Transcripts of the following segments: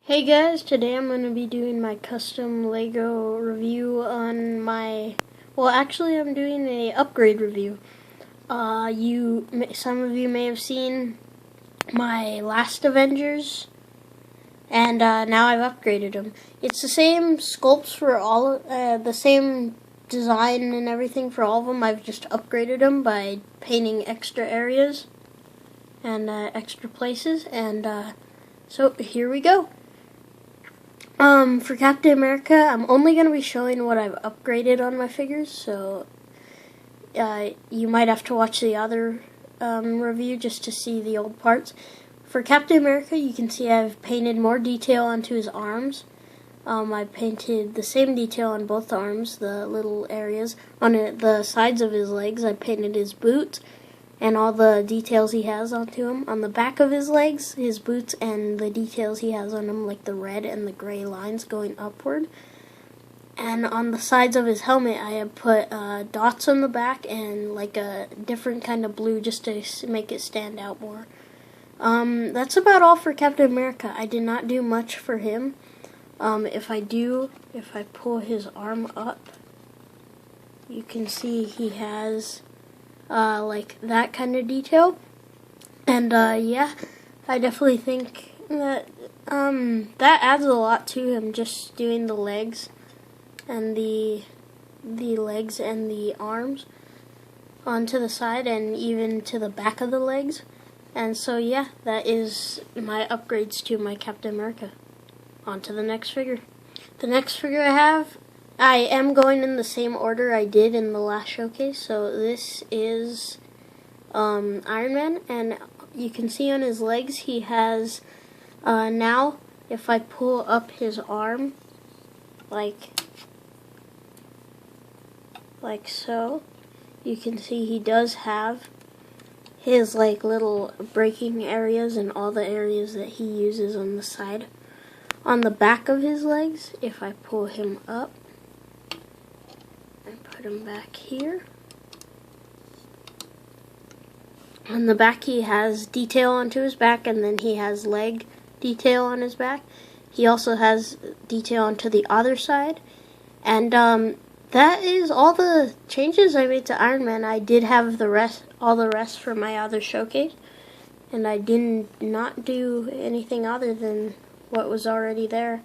Hey guys, today I'm going to be doing my custom Lego review on actually I'm doing a upgrade review. Some of you may have seen my last Avengers, and now I've upgraded them. It's the same sculpts for the same design and everything for all of them. I've just upgraded them by painting extra areas and extra places, and so here we go. For Captain America, I'm only going to be showing what I've upgraded on my figures, so you might have to watch the other review just to see the old parts. For Captain America, you can see I've painted more detail onto his arms. I painted the same detail on both arms, the little areas. On the sides of his legs, I painted his boots and all the details he has onto him. On the back of his legs, his boots and the details he has on him, like the red and the gray lines going upward. And on the sides of his helmet, I have put dots on the back and like a different kind of blue just to make it stand out more. That's about all for Captain America. I did not do much for him. If I pull his arm up, you can see he has like that kind of detail, and yeah, I definitely think that that adds a lot to him, just doing the legs and the legs and the arms onto the side and even to the back of the legs. And so yeah, that is my upgrades to my Captain America. On to the next figure. The next figure I am going in the same order I did in the last showcase. So this is Iron Man, and you can see on his legs he has, now if I pull up his arm, like so, you can see he does have his like little braking areas and all the areas that he uses on the side. On the back of his legs, if I pull him up and put him back here, on the back he has detail onto his back, and then he has leg detail on his back. He also has detail onto the other side, and that is all the changes I made to Iron Man. I did have all the rest for my other showcase, and I did not do anything other than what was already there.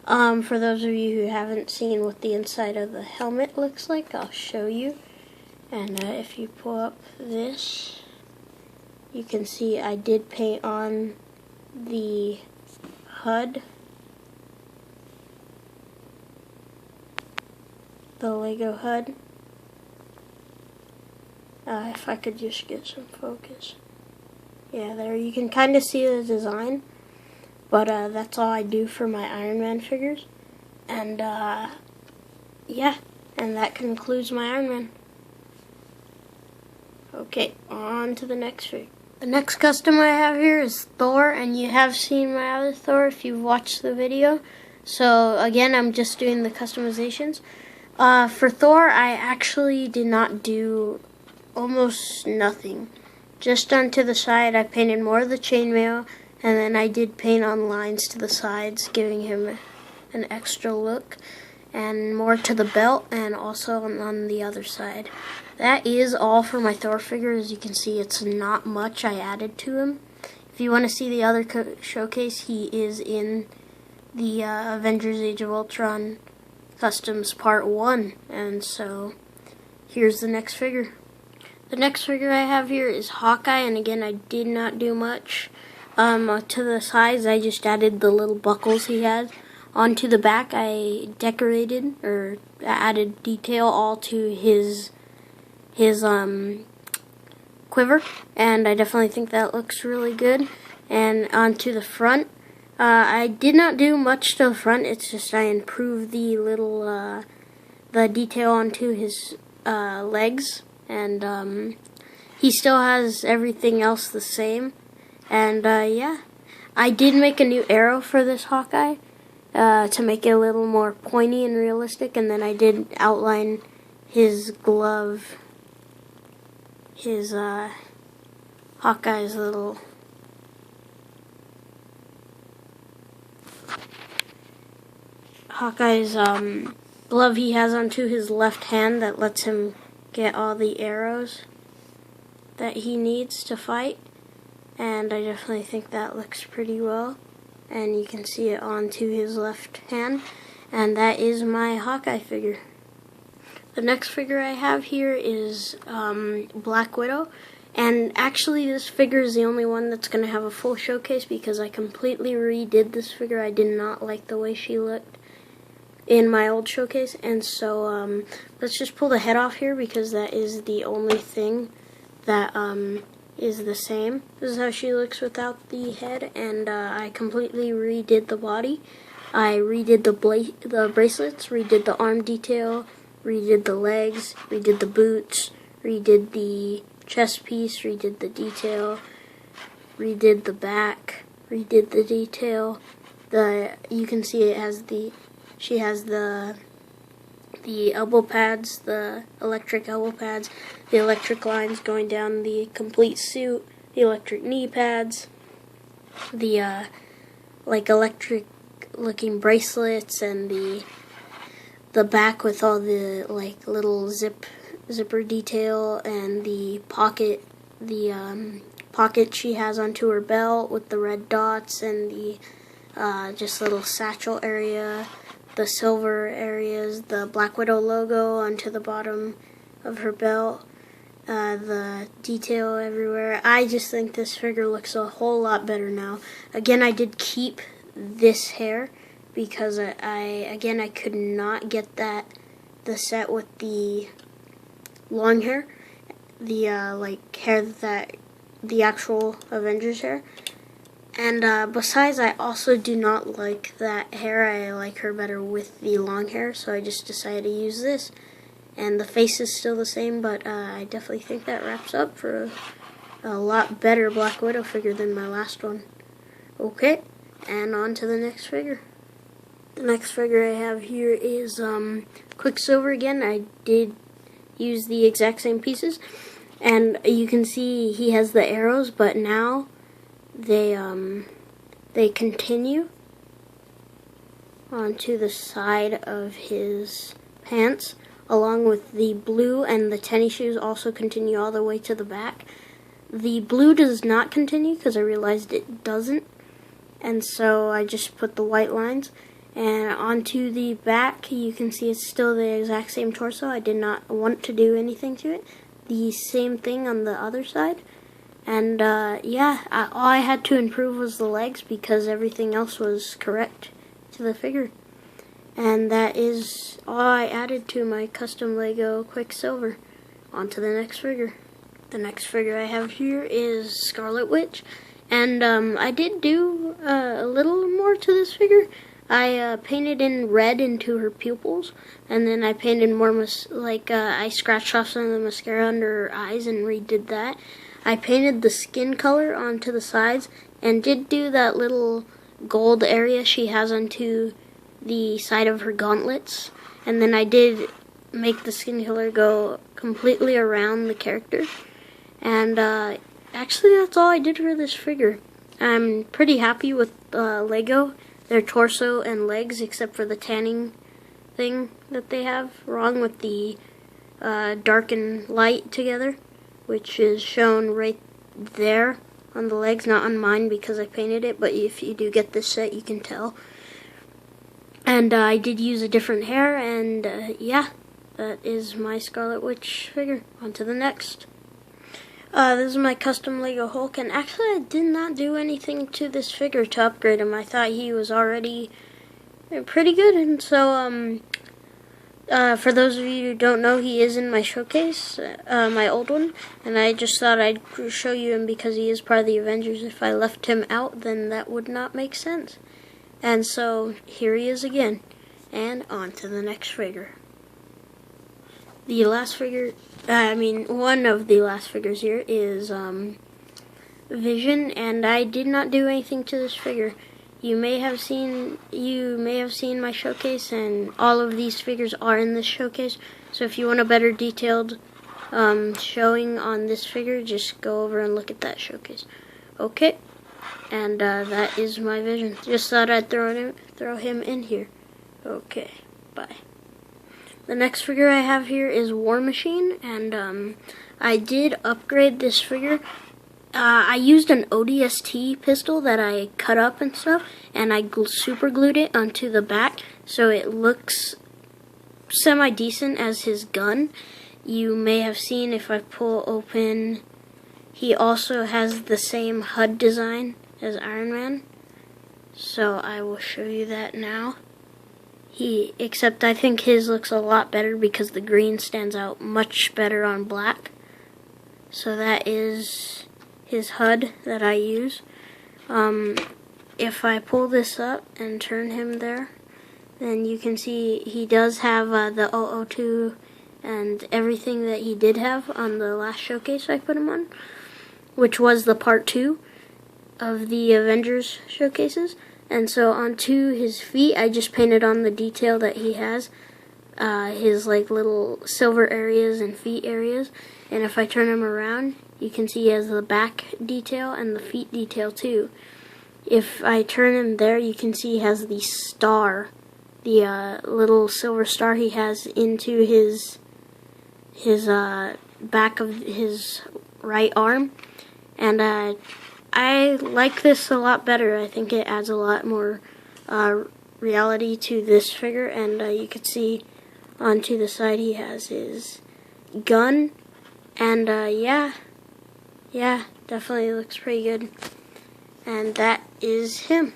For those of you who haven't seen what the inside of the helmet looks like, I'll show you. And if you pull up this, you can see I did paint on the HUD, the Lego HUD. If I could just get some focus. Yeah, there you can kind of see the design. But that's all I do for my Iron Man figures. And yeah, and that concludes my Iron Man. Okay, on to the next figure. The next custom I have here is Thor, and you have seen my other Thor if you've watched the video. So again, I'm just doing the customizations. For Thor, I actually did not do almost nothing. Just onto the side, I painted more of the chainmail, and then I did paint on lines to the sides, giving him an extra look, and more to the belt, and also on the other side. That is all for my Thor figure. As you can see, it's not much I added to him. If you want to see the other showcase, he is in the Avengers Age of Ultron Customs Part 1, and so here's the next figure. The next figure I have here is Hawkeye, and again, I did not do much. To the sides, I just added the little buckles he had. Onto the back, I decorated or added detail all to his quiver, and I definitely think that looks really good. And onto the front, I did not do much to the front. It's just I improved the little the detail onto his legs, and he still has everything else the same. And yeah, I did make a new arrow for this Hawkeye to make it a little more pointy and realistic, and then I did outline his glove, his Hawkeye's little Hawkeye's glove he has onto his left hand that lets him get all the arrows that he needs to fight. And I definitely think that looks pretty well. And you can see it onto his left hand. And that is my Hawkeye figure. The next figure I have here is Black Widow. And actually this figure is the only one that's going to have a full showcase because I completely redid this figure. I did not like the way she looked in my old showcase. And so let's just pull the head off here because that is the only thing that is the same. This is how she looks without the head. And I completely redid the body. I redid the bracelets, redid the arm detail, redid the legs, redid the boots, redid the chest piece, redid the detail, redid the back, redid the detail. You can see she has the elbow pads, the electric elbow pads, the electric lines going down the complete suit, the electric knee pads, the electric looking bracelets, and the back with all the little zipper detail, and the pocket she has onto her belt with the red dots, and the just little satchel area, the silver areas, the Black Widow logo onto the bottom of her belt, the detail everywhere. I just think this figure looks a whole lot better now. Again, I did keep this hair because I could not get the set with the long hair, the hair that the actual Avengers hair. And besides, I also do not like that hair. I like her better with the long hair, so I just decided to use this. And the face is still the same, but I definitely think that wraps up for a lot better Black Widow figure than my last one. Okay, and on to the next figure. The next figure I have here is Quicksilver again. I did use the exact same pieces, and you can see he has the arrows, but now they continue onto the side of his pants, along with the blue, and the tennis shoes also continue all the way to the back. The blue does not continue because I realized it doesn't, and so I just put the white lines. And onto the back, you can see it's still the exact same torso. I did not want to do anything to it. The same thing on the other side. And yeah, all I had to improve was the legs because everything else was correct to the figure. And that is all I added to my custom Lego Quicksilver. On to the next figure. The next figure I have here is Scarlet Witch. And I did do a little more to this figure. I painted in red into her pupils, and then I painted more, I scratched off some of the mascara under her eyes and redid that. I painted the skin color onto the sides, and did do that little gold area she has onto the side of her gauntlets. And then I did make the skin color go completely around the character. And actually that's all I did for this figure. I'm pretty happy with Lego. Their torso and legs, except for the tanning thing that they have wrong with the dark and light together, which is shown right there on the legs, not on mine because I painted it, but if you do get this set you can tell. And I did use a different hair, and yeah, that is my Scarlet Witch figure. On to the next. This is my custom Lego Hulk, and actually I did not do anything to this figure to upgrade him. I thought he was already pretty good, and so for those of you who don't know, he is in my showcase, my old one, and I just thought I'd show you him because he is part of the Avengers. If I left him out, then that would not make sense. And so here he is again, and on to the next figure. The last figure, one of the last figures here is Vision, and I did not do anything to this figure. You may have seen my showcase, and all of these figures are in this showcase. So if you want a better detailed showing on this figure, just go over and look at that showcase. Okay, and that is my Vision. Just thought I'd throw him in here. Okay, bye. The next figure I have here is War Machine, and I did upgrade this figure. I used an ODST pistol that I cut up and stuff, and I super glued it onto the back so it looks semi-decent as his gun. You may have seen if I pull open, he also has the same HUD design as Iron Man. So I will show you that now. Except I think his looks a lot better because the green stands out much better on black. So that is his HUD that I use. If I pull this up and turn him there, then you can see he does have the 002 and everything that he did have on the last showcase I put him on, which was the part 2 of the Avengers showcases. And so onto his feet, I just painted on the detail that he has, his like little silver areas and feet areas. And if I turn him around, you can see he has the back detail and the feet detail too. If I turn him there, you can see he has the star, the little silver star he has into his back of his right arm. And I like this a lot better. I think it adds a lot more reality to this figure, and you can see onto the side he has his gun, and yeah, definitely looks pretty good. And that is him.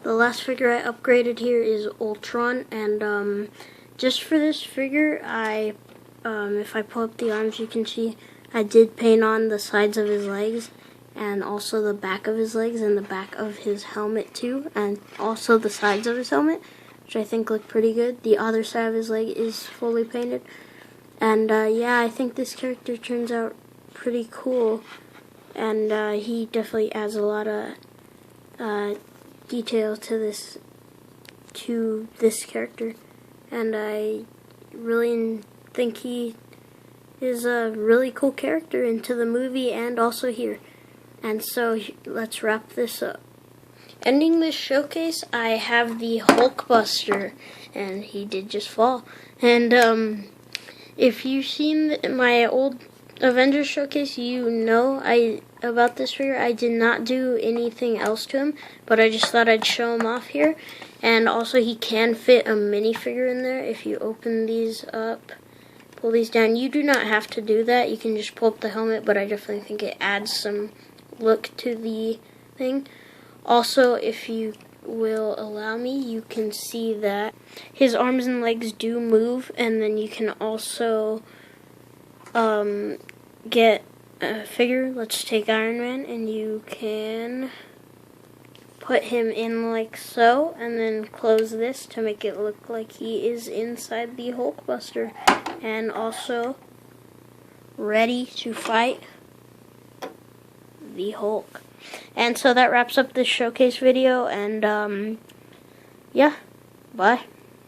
The last figure I upgraded here is Ultron, and just for this figure, if I pull up the arms, you can see I did paint on the sides of his legs, and also the back of his legs and the back of his helmet too, and also the sides of his helmet, which I think look pretty good. The other side of his leg is fully painted, and yeah, I think this character turns out pretty cool, and he definitely adds a lot of detail to this character, and I really think he is a really cool character into the movie and also here. And so let's wrap this up. Ending this showcase, I have the Hulkbuster, and he did just fall. And if you've seen my old Avengers showcase, you know about this figure. I did not do anything else to him, but I just thought I'd show him off here. And also he can fit a minifigure in there if you open these up, pull these down. You do not have to do that. You can just pull up the helmet, but I definitely think it adds some look to the thing. Also, if you will allow me, you can see that his arms and legs do move, and then you can also get a figure. Let's take Iron Man, and you can put him in like so, and then close this to make it look like he is inside the Hulkbuster, and also ready to fight the Hulk. And so that wraps up this showcase video, and yeah, bye.